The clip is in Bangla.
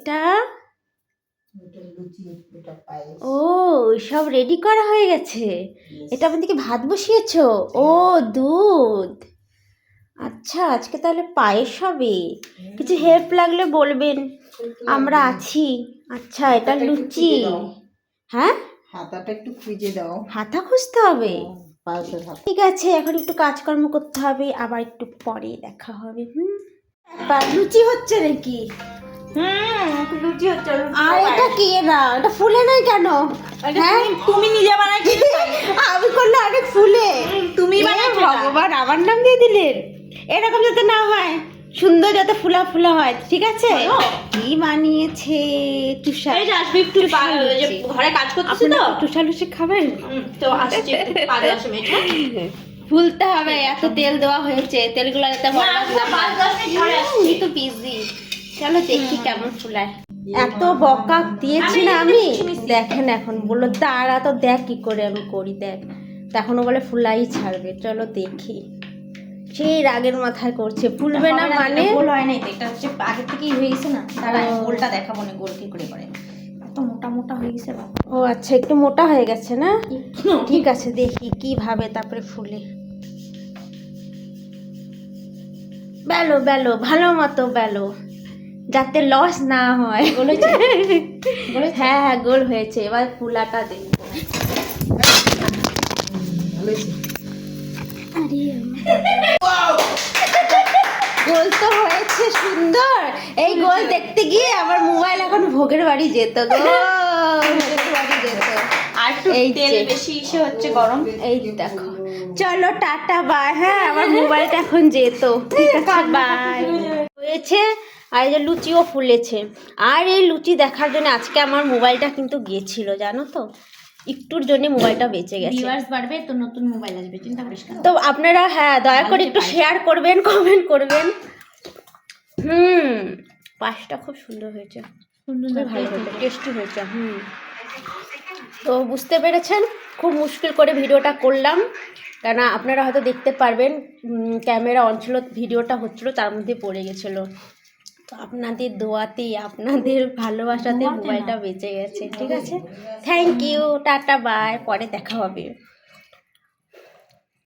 এটা? ও, সব রেডি করা হয়ে গেছে। এটা আমাদেরকে ভাত বসিয়েছো? ও, দুধ। আচ্ছা, আজকে তাহলে পায়েস হবে। কিছু হেল্প লাগলে বলবেন, আমরা আছি। আচ্ছা, এটা লুচি। হ্যাঁ, হাতাটা একটু খুঁজে দাও। হাতা খুঁজতে হবে? ঠিক আছে, এখন একটু কাজকর্ম করতে হবে, আবার একটু পরে দেখা হবে। লুচি হচ্ছে নাকি? লুচি হচ্ছে। আর এটা কি? না, এটা ফুলে নাই কেন? হ্যাঁ, তুমি নিজে বানাই, আমি করলে অনেক ফুলে। তুমি বানাচ্ছো। ভগবান, আমার নাম দিয়ে দিলেন। এরকম যাতে না হয়, সুন্দর যাতে ফুলা ফুলা হয়। ঠিক আছে, কি বানিয়েছে তুষার? এই যে আসবি একটু ঘরে কাজ করতেছি তো, তুষার লুচি খাবেন তো আসছি একটু 5-10 মিনিট। ফুলতে হবে, এত তেল দেওয়া হয়েছে, তেলগুলো যাতে বরবাদ না হয়। আমি তো বিজি। চলো দেখি কেমন ফুলায়। এত বকা দিয়েছি না আমি। দেখেন এখন বললো তারা তো দেখ কি করে আমি করি, দেখ এখনো বলে ফুলাই ছাড়বে। চলো দেখি। সেই রাগের মাথায় করছে, ফুলবে না মানে? গোল হয় না, এটা হচ্ছে আগে থেকেই হয়ে গেছে না। তারা গোলটা দেখাবো না, গোল কি করে করে। এত মোটা মোটা হয়ে গেছে বাবা। ও আচ্ছা, একটু মোটা হয়ে গেছে না? ঠিক আছে, দেখি কিভাবে তারপরে ফুলে। বেলো বেলো, ভালো মতো বেলো, যাতে লস না হয়। হ্যাঁ হ্যাঁ, গোল হয়েছে। এবার ফুলাটা দেখবো। গোল তো হয়েছে সুন্দর। এই গোল দেখতে গিয়ে আমার মোবাইল এখন ভোগের বাড়ি যেত গো, ভোগের বাড়ি যেত। আর একটু তেল বেশি ইসে হচ্ছে, গরম। এই দেখো, চলো টাটা বাই। হ্যাঁ, আমার মোবাইলটা এখন যেত। ঠিক আছে, বাই। হয়েছে। আর এই যে লুচিও ফুলেছে। আর এই লুচি দেখার জন্য আজকে আমার মোবাইলটা কিন্তু গিয়েছিল, জানো তো, একটুর জন্য মোবাইলটা বেঁচে গেছে। ভিউয়ার্স বাড়বে তো, নতুন মোবাইল আসবে, চিন্তা করিস না। তো আপনারা হ্যাঁ দয়া করে একটু শেয়ার করবেন, কমেন্ট করবেন। পাশটা খুব সুন্দর হয়েছে, ভালো হয়েছে, টেস্টি হয়েছে। তো বুঝতে পেরেছেন, খুব মুশকিল করে ভিডিওটা করলাম, কেন আপনারা হয়তো দেখতে পারবেন ক্যামেরা অন ছিল, ভিডিওটা হচ্ছিলো, তার মধ্যে পড়ে গেছিলো। তো আপনাদের দোয়াতেই, আপনাদের ভালোবাসাতে মোবাইলটা বেঁচে গেছে। ঠিক আছে, থ্যাংক ইউ, টাটা বাই, পরে দেখা হবে।